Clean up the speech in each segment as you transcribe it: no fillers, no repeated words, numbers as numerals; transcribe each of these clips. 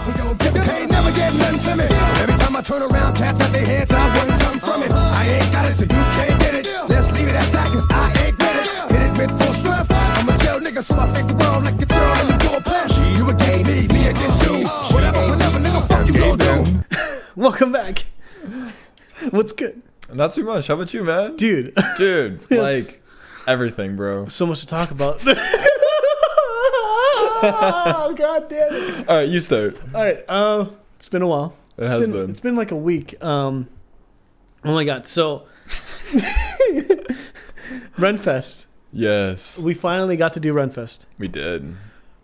We gon' get it. Can't never get nothing to me. Every time I turn around, cats got their hands out, want something from it. I ain't got it, so you can't get it. Let's leave it at that, cause I ain't with it. Hit it with full strength. I'm a jail nigga, so I face the world like it's all in the door plan. You against me against you. Whatever, whenever, nigga, fuck you gon' do. Welcome back. What's good? Not too much. How about you, man? Dude, Like everything, bro. so much to talk about. Oh, god damn it. All right, you start. All right, it's been a while. It has been. It's been like a week. Oh my god, so Renfest. Yes, We finally got to do Renfest. we did.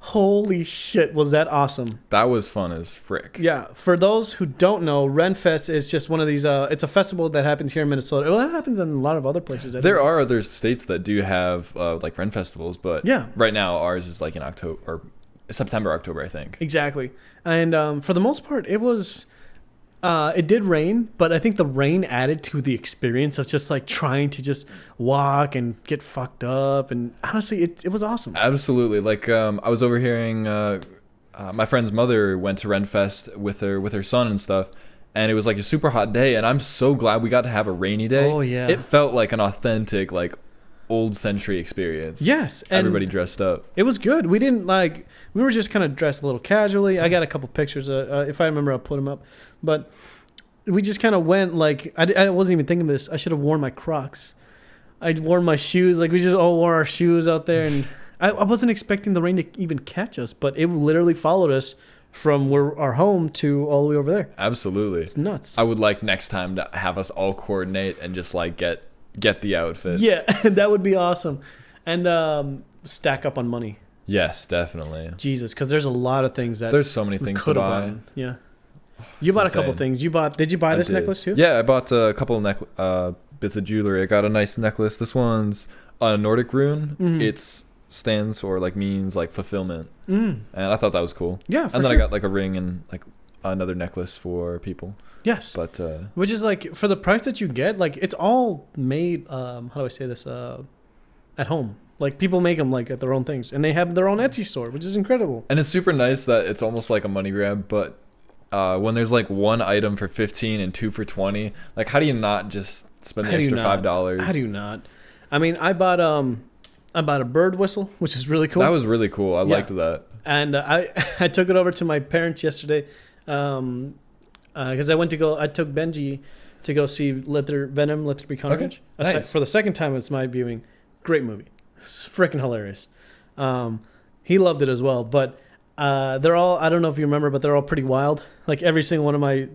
Holy shit, was that awesome. That was fun as frick. Yeah, for those who don't know, Renfest is just one of these, it's a festival that happens here in Minnesota. Well, that happens in a lot of other places. There are other states that do have like Ren festivals, but Yeah. right now ours is like in October or September, October, I think. Exactly. And for the most part, it did rain, but I think the rain added to the experience of just like trying to just walk and get fucked up. And honestly, it was awesome. Absolutely. Like I was overhearing my friend's mother went to Renfest with her son and stuff, and it was like a super hot day, and I'm so glad we got to have a rainy day. Oh, yeah. It felt like an authentic like old century experience. Yes. And Everybody dressed up. it was good. We were just kind of dressed a little casually. I got a couple pictures. If I remember, I'll put them up. But we just kind of went like, I wasn't even thinking of this. I should have worn my Crocs. I'd worn my shoes. Like we just all wore our shoes out there. And I wasn't expecting the rain to even catch us, but it literally followed us from our home to all the way over there. Absolutely. It's nuts. I would like next time to have us all coordinate and just like get the outfits. Yeah, that would be awesome. And stack up on money. Yes, definitely. Jesus, because there's a lot of things that There's so many we things to could have buy. bought. Yeah. You bought a couple insane. things. Did you buy this did. necklace too? Yeah, I bought a couple of bits of jewelry. I got a nice necklace. This one's a Nordic rune. Mhm. It stands for like means like fulfillment, Mm. and I thought that was cool. Yeah, for And then sure. I got like a ring and like another necklace for people. Yes. But Which is like, for the price that you get, like it's all made, how do I say this, at home. Like people make them like at their own things, and they have their own Etsy store, which is incredible. and it's super nice that it's almost like a money grab, but when there's like one item for 15 and two for 20, like how do you not just spend the How do you extra not? $5? How do you not? I mean, I bought a bird whistle, which is really cool. That was really cool. I Yeah. liked that. And I took it over to my parents yesterday, because I took Benji to go see Venom, Let There Be Carnage. Okay, nice. For the second time, it's my viewing. Great movie. It's freaking hilarious. He loved it as well, but they're all, I don't know if you remember, but they're all pretty wild. Like every single one of my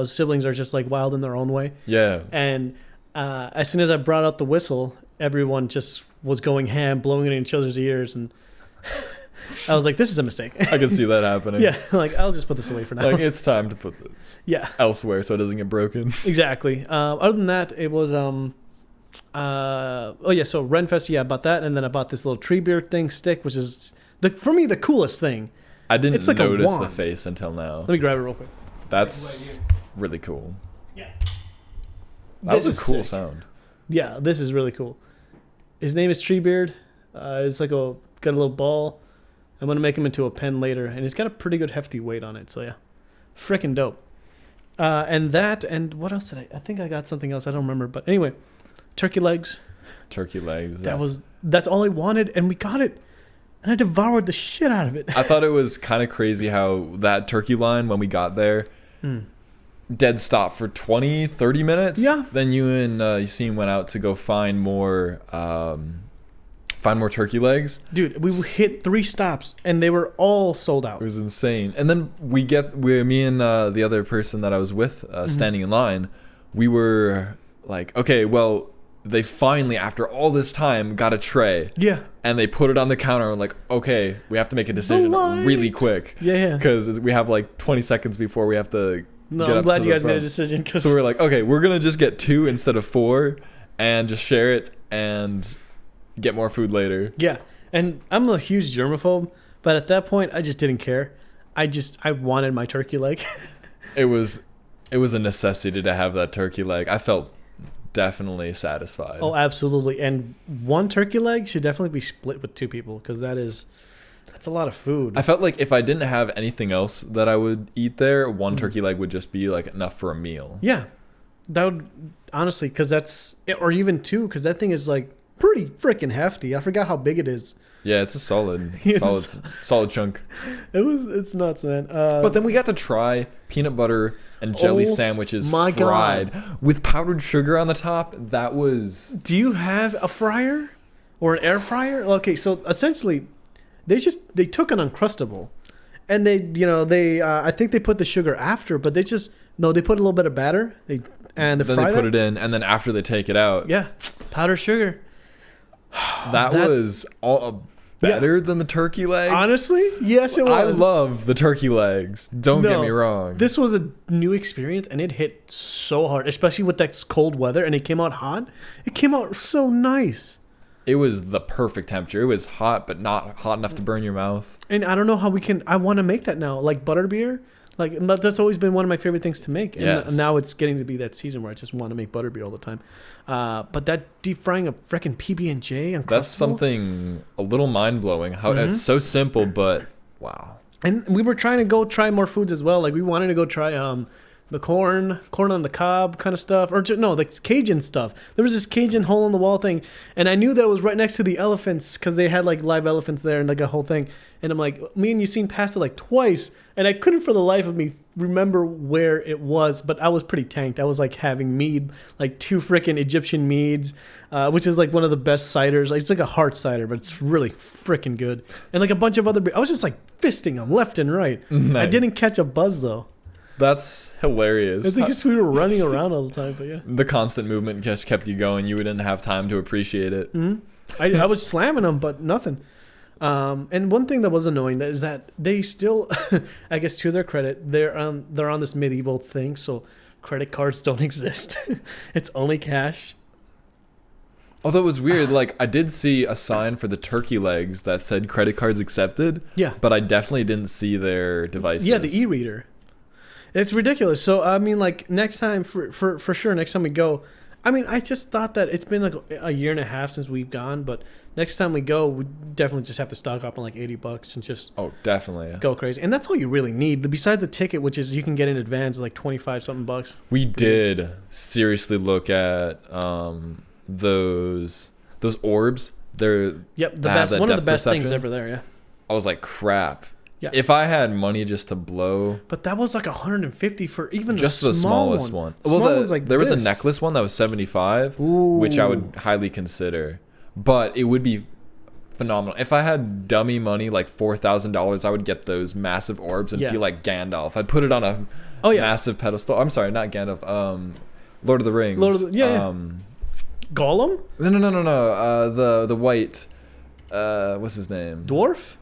siblings are just like wild in their own way. Yeah. And as soon as I brought out the whistle, everyone just was going ham, blowing it in each other's ears, and I was like, "This is a mistake." I can see that happening. Yeah, like I'll just put this away for now. Like it's time to put this Yeah, elsewhere so it doesn't get broken. exactly. Other than that, it was oh yeah, so Renfest, yeah, I bought that, and then I bought this little tree beard stick, which is for me the coolest thing. I didn't It's like a notice the wand. face until now. Let me grab it real quick. That's really cool. Yeah, That was This a is cool sick. sound. Yeah, this is really cool. His name is Treebeard. It's like got a little ball. I'm gonna make him into a pen later, and he's got a pretty good hefty weight on it. So yeah, freaking dope. And what else did I think I got something else. I don't remember, but anyway, turkey legs. Turkey legs. That's all I wanted, and we got it, and I devoured the shit out of it. I thought it was kind of crazy how that turkey line, when we got there, dead stop for 20, 30 minutes. Yeah. Then you and Yassine went out to go find more turkey legs. Dude, we hit 3 stops, and they were all sold out. It was insane. And then me and the other person that I was with standing in line, we were like, okay, well, they finally, after all this time, got a tray. Yeah. And they put it on the counter and like, okay, we have to make a decision really quick. Yeah. Because we have like 20 seconds before we have to No, get I'm up glad to you the guys made a front. decision. Cause So we're like, okay, we're going to just get 2 instead of 4 and just share it and get more food later. Yeah, and I'm a huge germaphobe, but at that point, I just didn't care. I wanted my turkey leg. It was a necessity to have that turkey leg. I felt definitely satisfied. Oh, absolutely. And one turkey leg should definitely be split with 2 people, because that is That's a lot of food. I felt like if I didn't have anything else that I would eat there, one turkey leg would just be like enough for a meal. Yeah, that would honestly, because that's, or even two, because that thing is like pretty freaking hefty. I forgot how big it is. Yeah, it's a solid chunk. It's nuts, man. But then we got to try peanut butter and jelly sandwiches my fried God. with powdered sugar on the top. That was. Do you have a fryer or an air fryer? Okay, so essentially, they took an Uncrustable, and they I think they put the sugar after, but they put a little bit of batter. Then they put it in, and then after they take it out, yeah, powdered sugar. That was all better than the turkey legs. Honestly, yes, it was. I love the turkey legs. Don't get me wrong. This was a new experience, and it hit so hard, especially with that cold weather, and it came out hot. It came out so nice. It was the perfect temperature. It was hot, but not hot enough to burn your mouth. And I don't know how I want to make that now. Like butterbeer. Like, that's always been one of my favorite things to make. And yes. Now it's getting to be that season where I just want to make butterbeer all the time. But that deep frying a freaking PB&J Uncrustable. That's something a little mind-blowing. How it's so simple, but wow. And we were trying to go try more foods as well. Like, we wanted to go try the corn on the cob kind of stuff. Or the Cajun stuff. There was this Cajun hole-in-the-wall thing. And I knew that it was right next to the elephants because they had, like, live elephants there and, like, a whole thing. And I'm like, me and you seen past it, like, twice. And I couldn't for the life of me remember where it was. But I was pretty tanked. I was, like, having mead, like, 2 freaking Egyptian meads, which is, like, one of the best ciders. It's like a hard cider, but it's really freaking good. And, like, a bunch of other I was just, like, fisting them left and right. Nice. I didn't catch a buzz, though. That's hilarious. I think we were running around all the time, but yeah. The constant movement just kept you going. You didn't have time to appreciate it. Mm-hmm. I was slamming them, but nothing. And one thing that was annoying is that they still, I guess to their credit, they're on this medieval thing, so credit cards don't exist. It's only cash. Although it was weird, like I did see a sign for the turkey legs that said credit cards accepted. Yeah. But I definitely didn't see their devices. Yeah, the e-reader. It's ridiculous. So, I mean, like, next time, for sure, next time we go, I mean, I just thought that it's been like a year and a half since we've gone, but next time we go, we definitely just have to stock up on like $80 and just definitely go crazy. And that's all you really need. Besides the ticket, which is you can get in advance, like $25-something. We did seriously look at those orbs. They're the best, one of the best things ever there. Yeah, I was like, crap. Yeah. If I had money just to blow, but that was like $150 for even just the smallest one. There was a necklace one that was $75, which I would highly consider. But it would be phenomenal if I had dummy money like $4,000. I would get those massive orbs and feel like Gandalf. I'd put it on a massive pedestal. I'm sorry, not Gandalf. Lord of the Rings. Gollum? No. The white. What's his name? Dwarf.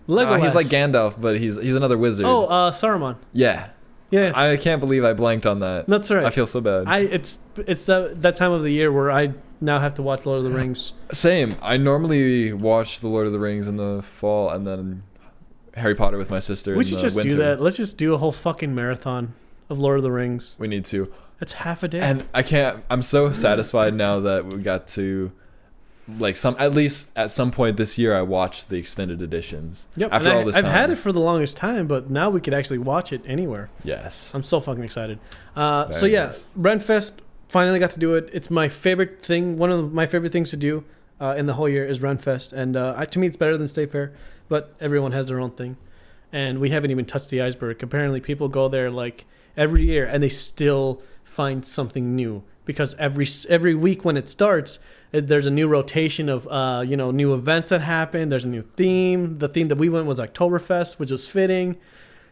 Legolas. He's like Gandalf, but he's another wizard. Saruman. Yeah. I can't believe I blanked on that. That's right. I feel so bad. It's that time of the year where I now have to watch Lord of the Rings. Same. I normally watch the Lord of the Rings in the fall and then Harry Potter with my sister. We should just do that. Let's just do a whole fucking marathon of Lord of the Rings. We need to. It's half a day. And I'm so satisfied now that we got to. Like at least at some point this year, I watched the extended editions. Yep, after all this time. I've had it for the longest time, but now we could actually watch it anywhere. Yes, I'm so fucking excited. Renfest finally got to do it. It's my favorite thing. One of my favorite things to do in the whole year is Renfest, and to me, it's better than State Fair. But everyone has their own thing, and we haven't even touched the iceberg. Apparently, people go there like every year, and they still find something new because every week when it starts. There's a new rotation of, new events that happen. There's a new theme. The theme that we went was Oktoberfest, which was fitting.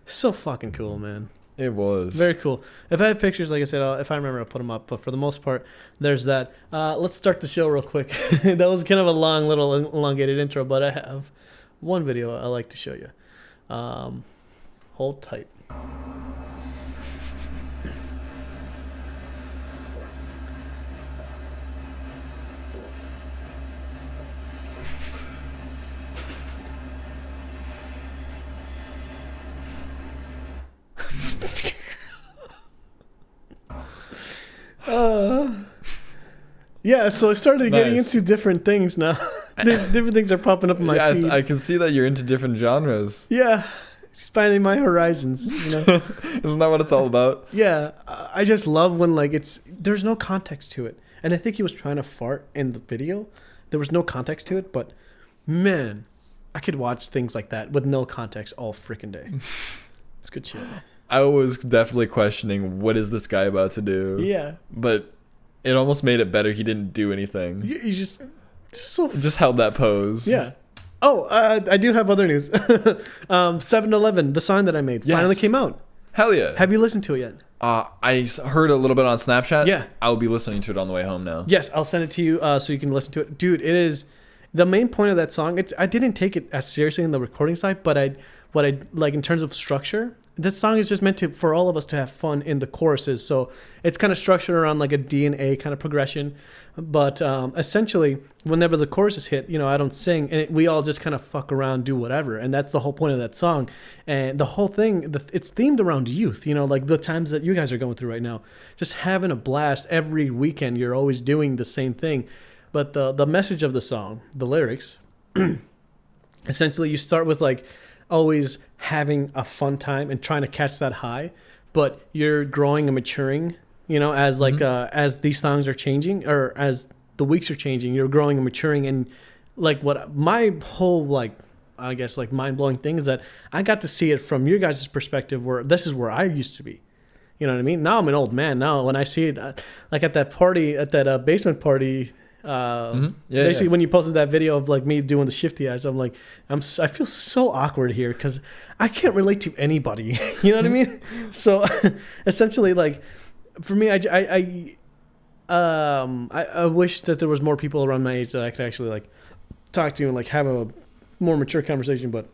So fucking cool, man. It was. Very cool. If I have pictures, like I said, if I remember, I'll put them up. But for the most part, there's that. Let's start the show real quick. That was kind of a long, little elongated intro, but I have one video I like to show you. Hold tight. So I started getting into different things now. Different things are popping up in my feed. I can see that you're into different genres. Yeah, expanding my horizons. Isn't that what it's all about? Yeah, I just love when like there's no context to it, and I think he was trying to fart in the video. There was no context to it, but man, I could watch things like that with no context all freaking day. It's good shit. I was definitely questioning, what is this guy about to do? Yeah, but it almost made it better. He didn't do anything. He just held that pose. Yeah. Oh, I do have other news. 7-Eleven, the song that I made, finally came out. Hell yeah. Have you listened to it yet? I heard a little bit on Snapchat. Yeah. I'll be listening to it on the way home now. Yes, I'll send it to you so you can listen to it. Dude, it is the main point of that song. I didn't take it as seriously in the recording side, but what I like in terms of structure, this song is just meant for all of us to have fun in the choruses. So it's kind of structured around like a D and A kind of progression. But essentially, whenever the choruses hit, I don't sing, and we all just kind of fuck around, do whatever. And that's the whole point of that song. And the whole thing, it's themed around youth, like the times that you guys are going through right now. Just having a blast every weekend. You're always doing the same thing. But the message of the song, the lyrics, essentially you start with like always having a fun time and trying to catch that high, but you're growing and maturing, as like as these songs are changing, or as the weeks are changing, you're growing and maturing. And like what my whole like I guess like mind-blowing thing is that I got to see it from your guys' perspective, where this is where I used to be. You know what I mean? Now I'm an old man. Now when I see it like at that party, at that basement party, basically when you posted that video of like me doing the shifty eyes, I'm like, I feel so awkward here because I can't relate to anybody. You know what I mean? So essentially, like for me, I wish that there was more people around my age that I could actually like talk to and like have a more mature conversation. But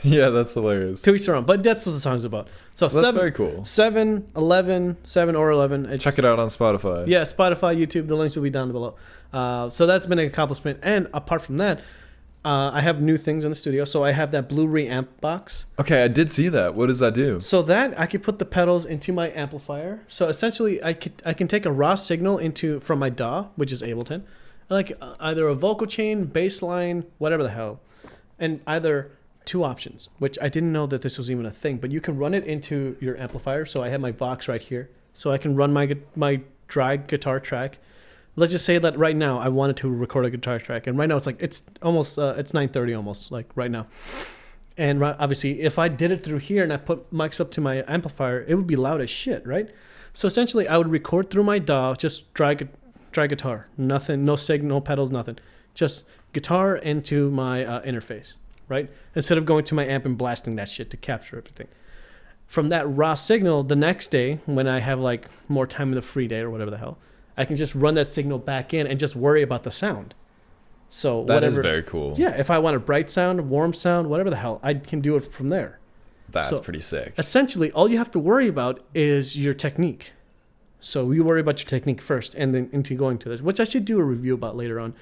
yeah, that's hilarious. To each their own. But that's what the song's about. So that's very cool. 7 or 11. Check it out on Spotify. Yeah, Spotify, YouTube. The links will be down below. So that's been an accomplishment. And apart from that, I have new things in the studio. So I have that Blu-ray amp box. Okay, I did see that. What does that do? So that I could put the pedals into my amplifier. So essentially, I can take a raw signal from my DAW, which is Ableton, like either a vocal chain, bass line, whatever the hell, and either two options, which I didn't know that this was even a thing, but you can run it into your amplifier. So I have my Vox right here. So I can run my dry guitar track. Let's just say that right now I wanted to record a guitar track, and right now it's almost it's 9:30 almost, like right now. And obviously, if I did it through here and I put mics up to my amplifier, it would be loud as shit, right? So essentially, I would record through my DAW, just dry guitar, nothing, no signal, no pedals, nothing, just guitar into my interface, right? Instead of going to my amp and blasting that shit to capture everything. From that raw signal, the next day, when I have like more time in the free day or whatever the hell, I can just run that signal back in and just worry about the sound. So that is very cool. Yeah, if I want a bright sound, warm sound, whatever the hell, I can do it from there. That's pretty sick. Essentially, all you have to worry about is your technique. So you worry about your technique first and then into going to this, which I should do a review about later on.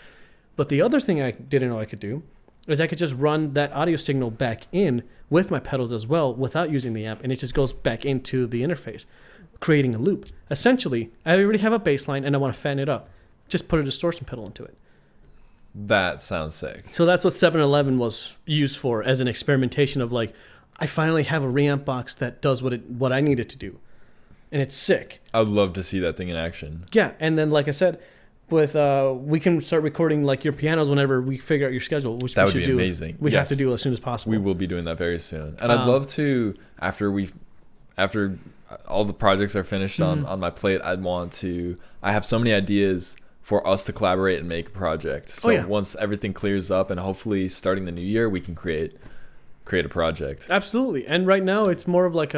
But the other thing I didn't know I could do is I could just run that audio signal back in with my pedals as well without using the amp, and it just goes back into the interface, creating a loop. Essentially, I already have a bass line and I want to fan it up. Just put a distortion pedal into it. That sounds sick. So that's what 7-Eleven was used for, as an experimentation of like, I finally have a reamp box that does what I need it to do. And it's sick. I would love to see that thing in action. Yeah, and then like I said, with we can start recording like your pianos whenever we figure out your schedule, which that we should would be do. Amazing. We have to do as soon as possible. We will be doing that very soon. And I'd love to, after all the projects are finished on my plate, I have so many ideas for us to collaborate and make a project. So once everything clears up, and hopefully starting the new year, we can create a project. Absolutely. And right now it's more of like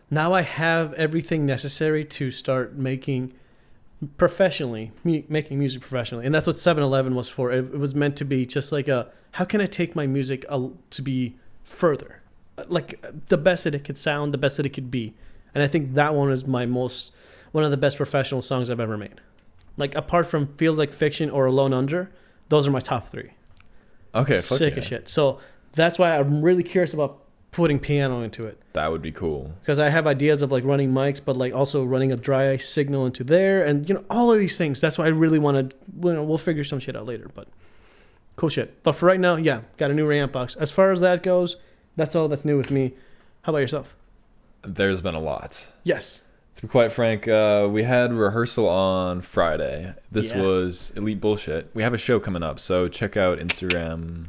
now I have everything necessary to start making making music professionally. And that's what 7-Eleven was for. It was meant to be just like how can I take my music to be further, like the best that it could sound, the best that it could be. And I think that one is one of the best professional songs I've ever made. Like apart from Feels Like Fiction or Alone Under, those are my top 3. Okay, sick as shit. So that's why I'm really curious about putting piano into it. That would be cool. Because I have ideas of like running mics, but like also running a dry signal into there, and all of these things. That's why I really want to. We'll figure some shit out later. But Cool shit. But for right now, yeah, got a new reamp box. As far as that goes, that's all that's new with me. How about yourself? There's been a lot. Yes. To be quite frank, we had rehearsal on Friday. This was Elite Bullshit. We have a show coming up, so check out Instagram.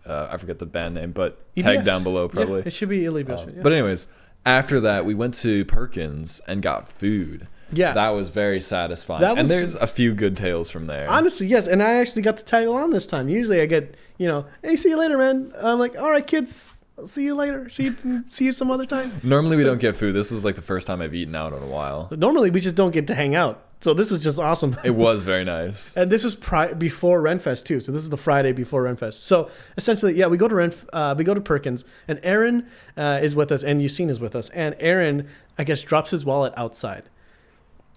I forget the band name, but tag down below probably. Yeah, it should be Elite Bullshit. But anyways, after that, we went to Perkins and got food. Yeah. That was very satisfying. And there's a few good tales from there. Honestly, yes. And I actually got the tag along this time. Usually I get, hey, see you later, man. I'm like, all right, kids. I'll see you later. See you some other time. Normally we don't get food. This was like the first time I've eaten out in a while. Normally we just don't get to hang out. So this was just awesome. It was very nice. And this was before Renfest too. So this is the Friday before Renfest. So essentially, yeah, we go to Perkins, and Aaron is with us, and Yassine is with us. And Aaron, I guess, drops his wallet outside.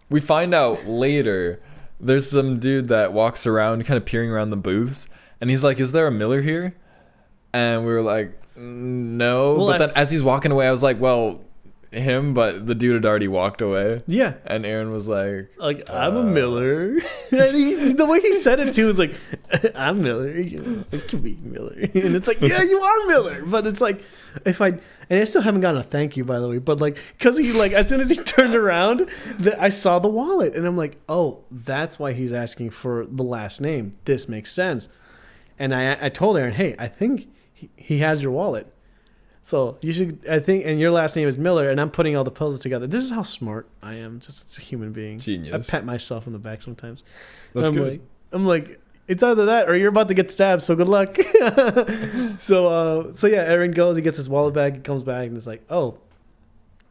We find out later there's some dude that walks around kind of peering around the booths, and he's like, "Is there a Miller here?" And we were like, "No." Well, but then as he's walking away, I was like, "Well, him," but the dude had already walked away. Yeah. And Aaron was like, I'm a Miller. And the way he said it too was like, I'm Miller. It could be Miller. And it's like, yeah, you are Miller. But it's like, and I still haven't gotten a thank you, by the way, but like, because he like, as soon as he turned around, I saw the wallet, and I'm like, oh, that's why he's asking for the last name. This makes sense. And I told Aaron, hey, I think he has your wallet. So you should, I think, and your last name is Miller, and I'm putting all the puzzles together. This is how smart I am, just as a human being. Genius. I pat myself on the back sometimes. That's good. I'm like, it's either that or you're about to get stabbed, so good luck. So yeah, Aaron goes, he gets his wallet back, he comes back, and it's like, oh,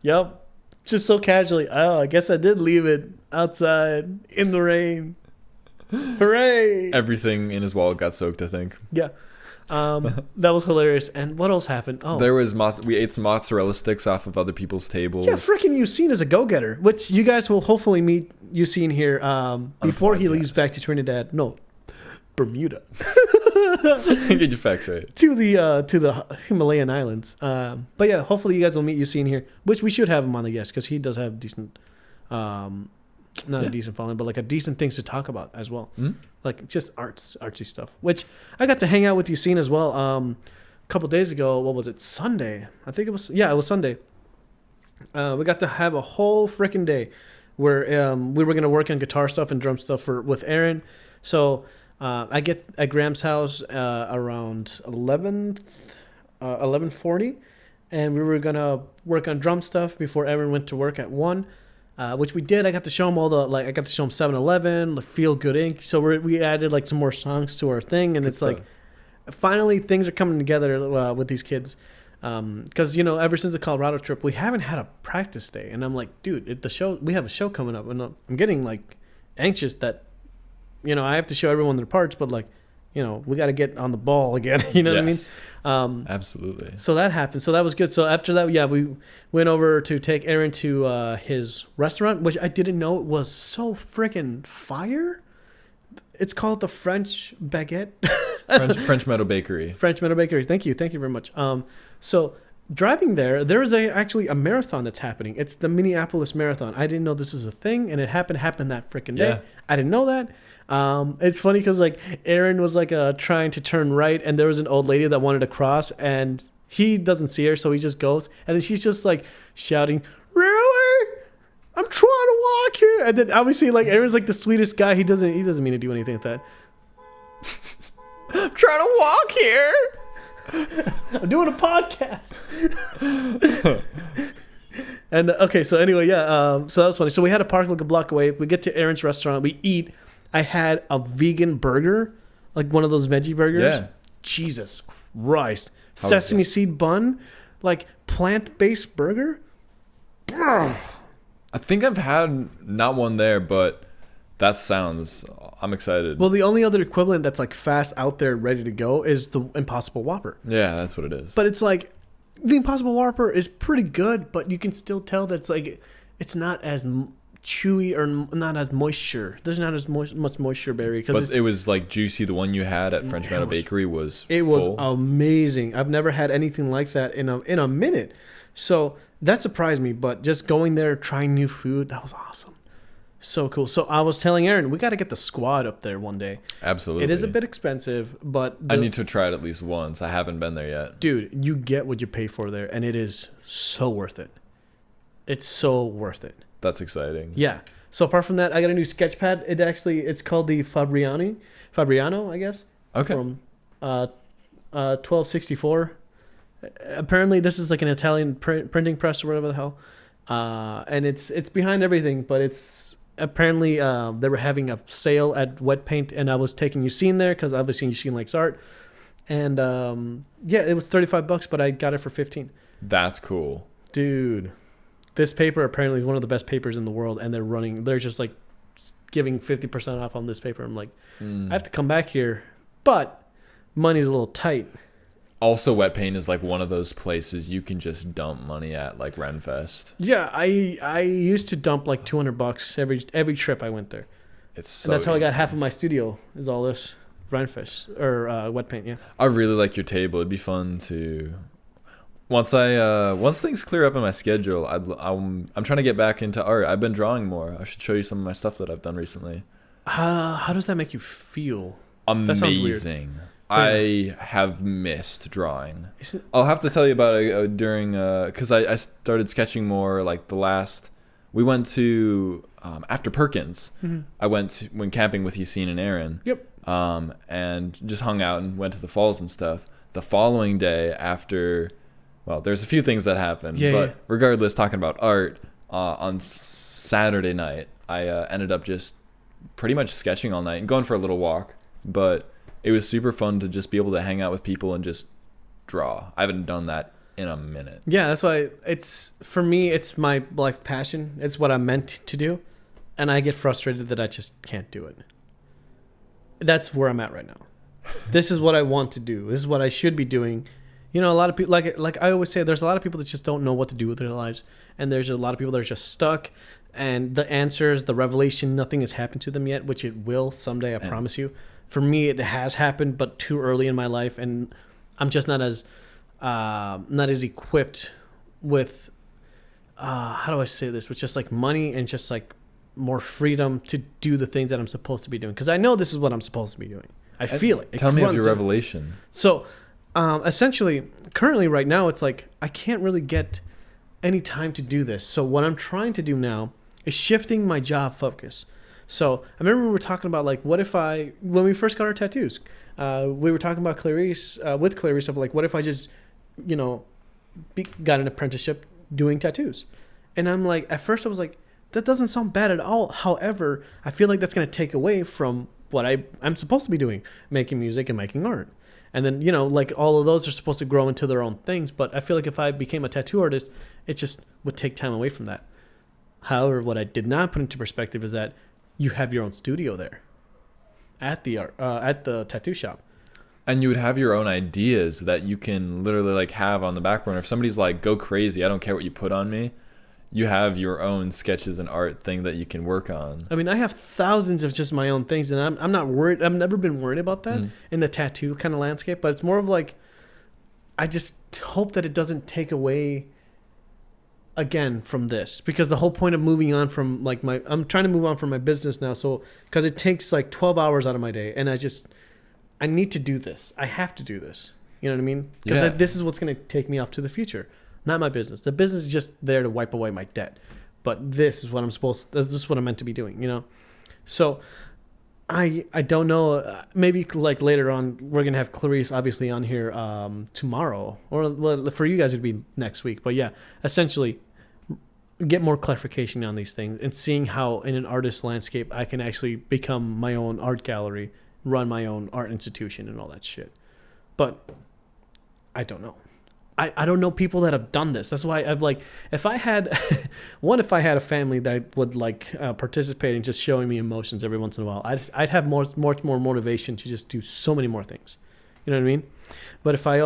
yep. Just so casually, oh, I guess I did leave it outside in the rain. Hooray. Everything in his wallet got soaked, I think. Yeah. That was hilarious. And what else happened? Oh, there was we ate some mozzarella sticks off of other people's tables. Yeah, freaking Yassine is a go-getter, which you guys will hopefully meet Yassine here before he leaves back to Trinidad. No, Bermuda. Get your facts right. To the Himalayan islands. But yeah, hopefully you guys will meet Yassine here, which we should have him on the guest because he does have decent, a decent following, but like a decent things to talk about as well. Mm-hmm. Like just artsy stuff, which I got to hang out with Yassine as well. A couple days ago, what was it? Sunday. I think it was Sunday. We got to have a whole freaking day where we were going to work on guitar stuff and drum stuff with Aaron. So I get at Graham's house around 11:40, and we were going to work on drum stuff before Aaron went to work at 1. Which we did. I got to show him I got to show him 7-Eleven, Feel Good Inc. So we added like some more songs to our thing, and good it's stuff. Like finally things are coming together with these kids. Because ever since the Colorado trip, we haven't had a practice day, and I'm like, dude, we have a show coming up, and I'm getting like anxious that I have to show everyone their parts, but like we got to get on the ball again. You know what I mean? Absolutely. So that happened. So that was good. So after that, yeah, we went over to take Aaron to his restaurant, which I didn't know it was so freaking fire. It's called the French Baguette. French Meadow Bakery. French Meadow Bakery. Thank you very much. So driving there is actually a marathon that's happening. It's the Minneapolis Marathon. I didn't know this is a thing, and it happened that freaking day. Yeah. I didn't know that. It's funny because like Aaron was like trying to turn right, and there was an old lady that wanted to cross, and he doesn't see her, so he just goes, and then she's just like shouting, "Really? I'm trying to walk here!" And then obviously like Aaron's like the sweetest guy. He doesn't mean to do anything like that. I'm trying to walk here. I'm doing a podcast. And okay, so anyway, yeah. So that was funny. So we had to park like a block away. We get to Aaron's restaurant. We eat. I had a vegan burger, like one of those veggie burgers. Yeah. Jesus Christ. Sesame seed bun, like plant-based burger. I think I've had not one there, but I'm excited. Well, the only other equivalent that's like fast out there, ready to go is the Impossible Whopper. Yeah, that's what it is. But it's like, the Impossible Whopper is pretty good, but you can still tell that it's not as chewy or not as moisture. There's not as much moisture, Barry. But it was like juicy. The one you had at French Meadow Bakery was was amazing. I've never had anything like that in a minute. So that surprised me. But just going there, trying new food, that was awesome. So cool. So I was telling Aaron, we got to get the squad up there one day. Absolutely. It is a bit expensive, but I need to try it at least once. I haven't been there yet. Dude, you get what you pay for there, and it is so worth it. It's so worth it. That's exciting. Yeah. So apart from that, I got a new sketch pad. It's called the Fabriano, I guess. Okay. From 1264. Apparently, this is like an Italian printing press or whatever the hell. And it's behind everything, but it's apparently they were having a sale at Wet Paint, and I was taking Eugene there because obviously Eugene likes art. And yeah, it was $35, but I got it for 15. That's cool, dude. This paper apparently is one of the best papers in the world, and they're just like giving 50% off on this paper. I'm like, I have to come back here, but money's a little tight. Also, Wet Paint is like one of those places you can just dump money at, like Renfest. Yeah, I used to dump like $200 every trip I went there. It's so and that's how easy. I got half of my studio is all this Renfest or Wet Paint. Yeah, I really like your table. It'd be fun to once things clear up in my schedule. I'm trying to get back into art. I've been drawing more. I should show you some of my stuff that I've done recently. How does that make you feel? Amazing. That sounds weird. I have missed drawing. I'll have to tell you about it during because I started sketching more like we went to after Perkins. Mm-hmm. I went camping with Yassine and Aaron. Yep. And just hung out and went to the falls and stuff. The following day after, well, there's a few things that happened. But regardless, talking about art, on Saturday night, I ended up just pretty much sketching all night and going for a little walk. But it was super fun to just be able to hang out with people and just draw. I haven't done that in a minute. Yeah, that's why for me, it's my life passion. It's what I'm meant to do. And I get frustrated that I just can't do it. That's where I'm at right now. This is what I want to do. This is what I should be doing. You know, a lot of people, like I always say, there's a lot of people that just don't know what to do with their lives. And there's a lot of people that are just stuck. And the answers, the revelation, nothing has happened to them yet, which it will someday, I promise you. For me, it has happened, but too early in my life. And I'm just not as equipped with, how do I say this, with just like money and just like more freedom to do the things that I'm supposed to be doing. Because I know this is what I'm supposed to be doing. I feel it. Tell me of your revelation. So, essentially, currently right now, it's like I can't really get any time to do this. So what I'm trying to do now is shifting my job focus. So I remember we were talking about like, what if when we first got our tattoos, we were talking about with Clarice of like, what if I just, got an apprenticeship doing tattoos? And I'm like, at first I was like, that doesn't sound bad at all. However, I feel like that's going to take away from what I'm supposed to be doing, making music and making art. And then, like all of those are supposed to grow into their own things. But I feel like if I became a tattoo artist, it just would take time away from that. However, what I did not put into perspective is that you have your own studio there at the tattoo shop. And you would have your own ideas that you can literally like have on the back burner. If somebody's like, go crazy, I don't care what you put on me, you have your own sketches and art thing that you can work on. I mean, I have thousands of just my own things, and I'm not worried. I've never been worried about that in the tattoo kind of landscape, but it's more of like, I just hope that it doesn't take away again from this, because the whole point of moving on from like I'm trying to move on from my business now. So, because it takes like 12 hours out of my day, and I need to do this. I have to do this. You know what I mean? Because this is what's going to take me off to the future. Not my business. The business is just there to wipe away my debt. But this is what this is what I'm meant to be doing, So I don't know. Maybe like later on, we're going to have Clarice obviously on here tomorrow. Or well, for you guys, it'd be next week. But yeah, essentially get more clarification on these things and seeing how in an artist landscape I can actually become my own art gallery, run my own art institution and all that shit. But I don't know. I don't know people that have done this. That's why I've like, if I had a family that would like participate in just showing me emotions every once in a while, I'd have much more motivation to just do so many more things. You know what I mean? But if I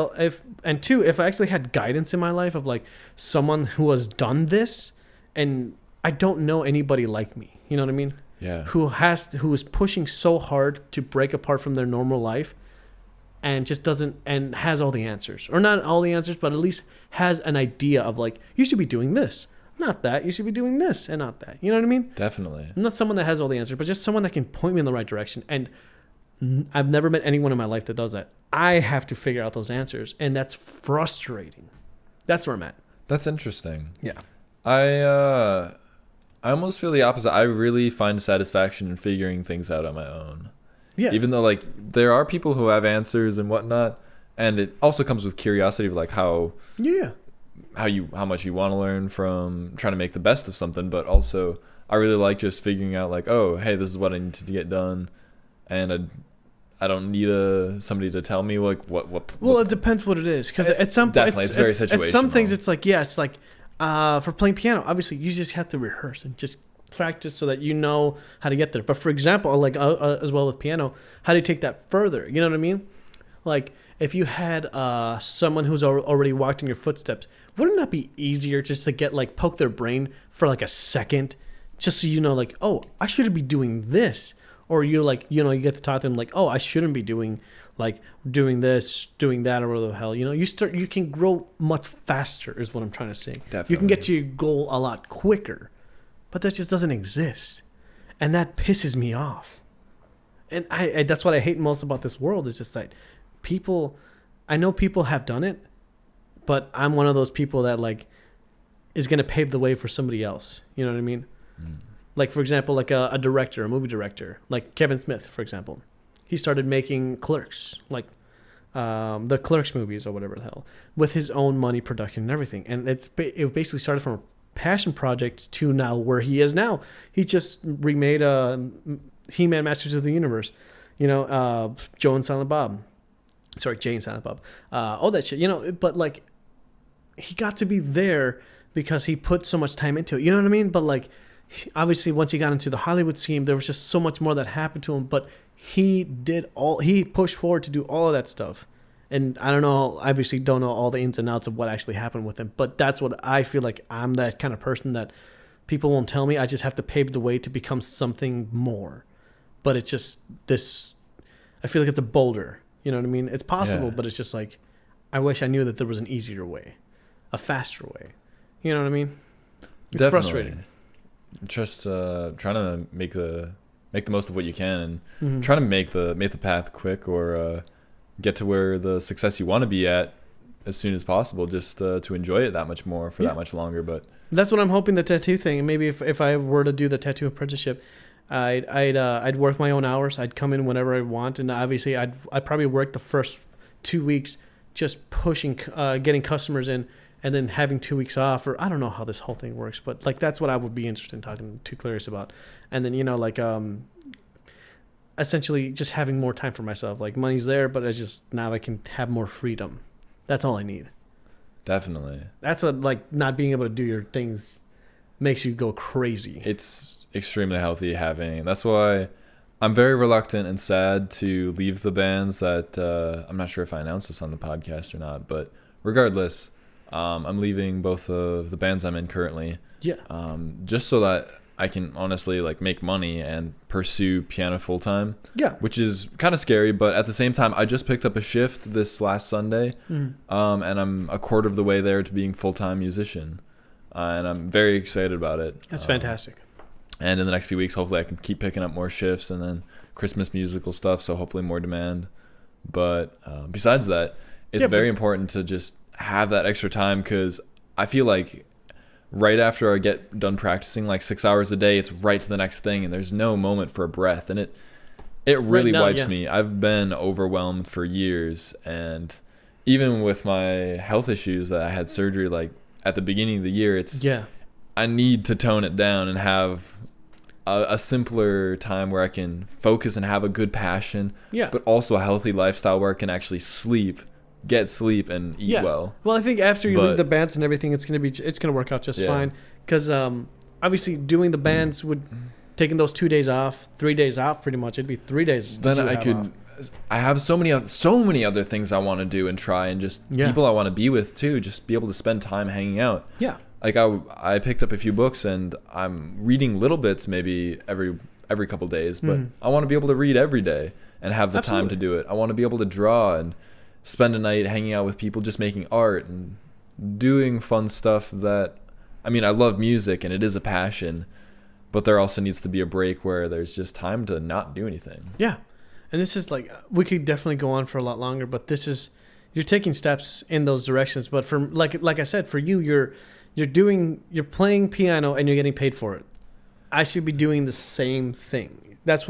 actually had guidance in my life of like someone who has done this, and I don't know anybody like me, you know what I mean? Yeah. Who is pushing so hard to break apart from their normal life and just doesn't, and has all the answers, or not all the answers, but at least has an idea of like, you should be doing this. not that. You should be doing this and not that. You know what I mean? Definitely. I'm not someone that has all the answers, but just someone that can point me in the right direction. And I've never met anyone in my life that does that. I have to figure out those answers, and that's frustrating. That's where I'm at. That's interesting. Yeah. I almost feel the opposite. I really find satisfaction in figuring things out on my own. Yeah. Even though like there are people who have answers and whatnot, and it also comes with curiosity of like how much you want to learn from trying to make the best of something, but also I really like just figuring out like, oh, hey, this is what I need to get done, and I don't need somebody to tell me like what. Well, it depends what it is, because at some point, it's very situational. At some things, it's like for playing piano, obviously you just have to rehearse and just practice so that you know how to get there. But for example, like as well with piano, how do you take that further? You know what I mean? Like if you had someone who's already walked in your footsteps, wouldn't that be easier just to get like poke their brain for like a second, just so you know like, oh, I should be doing this. Or you're like, you get to talk to them like, oh, I shouldn't be doing this, doing that, or whatever the hell. You can grow much faster is what I'm trying to say. Definitely. You can get to your goal a lot quicker, but that just doesn't exist. And that pisses me off. And I that's what I hate most about this world is just that I know people have done it, but I'm one of those people that like is going to pave the way for somebody else. You know what I mean? Mm. Like, for example, like a director, a movie director, like Kevin Smith, for example. He started making Clerks, like the Clerks movies or whatever the hell, with his own money, production, and everything. And it basically started from a passion project to now where he is now. He just remade He-Man Masters of the Universe, Joe and Silent Bob. Sorry, Jay and Silent Bob. All that shit, but like he got to be there because he put so much time into it. You know what I mean? But like, obviously, once he got into the Hollywood scene, there was just so much more that happened to him. But he pushed forward to do all of that stuff. And I don't know, obviously don't know all the ins and outs of what actually happened with him. But that's what I feel like. I'm that kind of person that people won't tell me. I just have to pave the way to become something more. But it's just this, I feel like it's a boulder. You know what I mean? It's possible, but it's just like, I wish I knew that there was an easier way, a faster way. You know what I mean? It's Definitely frustrating. Just trying to make the most of what you can, and trying to make the path quick, or get to where the success you want to be at as soon as possible, just to enjoy it that much more for that much longer. But that's what I'm hoping, the tattoo thing. And maybe if I were to do the tattoo apprenticeship, I'd work my own hours. I'd come in whenever I want, and obviously I'd probably work the first 2 weeks just pushing, getting customers in, and then having 2 weeks off, or I don't know how this whole thing works, but like that's what I would be interested in talking to Clarice about. And then essentially just having more time for myself. Like money's there, but it's just now I can have more freedom. That's all I need. Definitely. That's what like not being able to do your things makes you go crazy. It's extremely healthy having. That's why I'm very reluctant and sad to leave the bands that I'm not sure if I announced this on the podcast or not, but regardless. I'm leaving both of the bands I'm in currently. Yeah. Just so that I can honestly like make money and pursue piano full time. Yeah. Which is kind of scary, but at the same time, I just picked up a shift this last Sunday, and I'm a quarter of the way there to being full-time musician, and I'm very excited about it. That's fantastic. And in the next few weeks, hopefully, I can keep picking up more shifts, and then Christmas musical stuff. So hopefully, more demand. But besides that, it's very important to just have that extra time, because I feel like right after I get done practicing like 6 hours a day, it's right to the next thing, and there's no moment for a breath, and it really wipes me. I've been overwhelmed for years, and even with my health issues that I had surgery like at the beginning of the year, I need to tone it down and have a simpler time where I can focus and have a good passion, but also a healthy lifestyle where I can actually get sleep and eat well. Well, I think after you leave the bands and everything, it's gonna work out just fine. Because obviously doing the bands would taking those 2 days off, 3 days off, pretty much. It'd be 3 days. Then I have so many other things I want to do and try, and just people I want to be with too. Just be able to spend time hanging out. Yeah. Like I picked up a few books, and I'm reading little bits maybe every couple days, but I want to be able to read every day and have the time to do it. I want to be able to draw and spend a night hanging out with people, just making art and doing fun stuff that I mean, I love music and it is a passion, but there also needs to be a break where there's just time to not do anything. Yeah. And this is like, we could definitely go on for a lot longer, but this is, you're taking steps in those directions. But for, like I said, for you, you're playing piano and you're getting paid for it. I should be doing the same thing. That's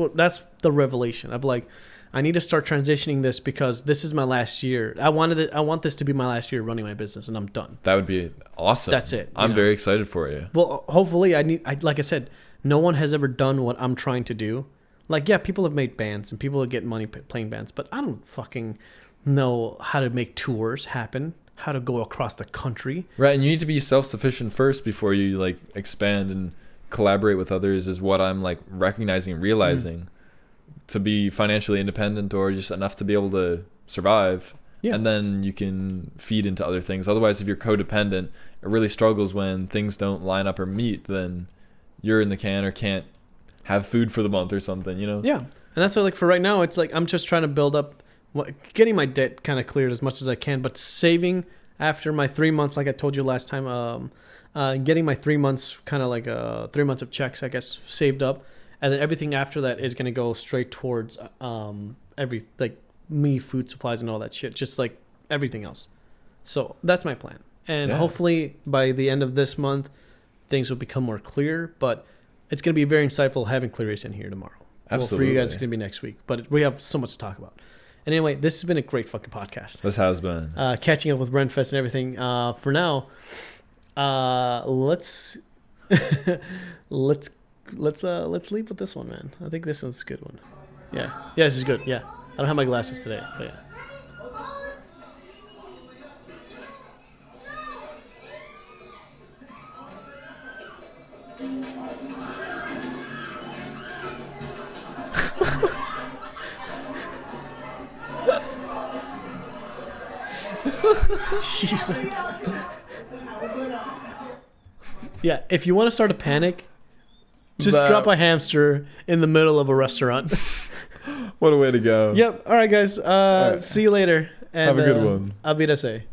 the revelation of like, I need to start transitioning this because this is my last year. I want this to be my last year running my business, and I'm done. That would be awesome. That's it. I'm very excited for you. Well, hopefully, like I said, no one has ever done what I'm trying to do. Like, yeah, people have made bands and people get money playing bands, but I don't fucking know how to make tours happen, how to go across the country. Right, and you need to be self-sufficient first before you like expand and collaborate with others. Is what I'm like recognizing and realizing. To be financially independent or just enough to be able to survive. Yeah. And then you can feed into other things. Otherwise, if you're codependent, it really struggles when things don't line up or meet. Then you're in the can or can't have food for the month or something, you know? Yeah. And that's why, like, for right now, it's like I'm just trying to build up, getting my debt kind of cleared as much as I can, but saving after my 3 months, like I told you last time, getting my 3 months, kind of like 3 months of checks, I guess, saved up. And then everything after that is going to go straight towards food supplies and all that shit, just like everything else. So that's my plan. And hopefully by the end of this month, things will become more clear. But it's going to be very insightful having Clarice in here tomorrow. Absolutely. Well, for you guys, it's going to be next week. But we have so much to talk about. And anyway, this has been a great fucking podcast. This has been. Catching up with renfest and everything. For now, let's leave with this one, man. I think this one's a good one. Yeah, this is good. Yeah, I don't have my glasses today, but yeah. Yeah, if you want to start a panic, just drop a hamster in the middle of a restaurant. What a way to go. Yep. All right, guys. All right. See you later. And, have a good one. Auf Wiedersehen.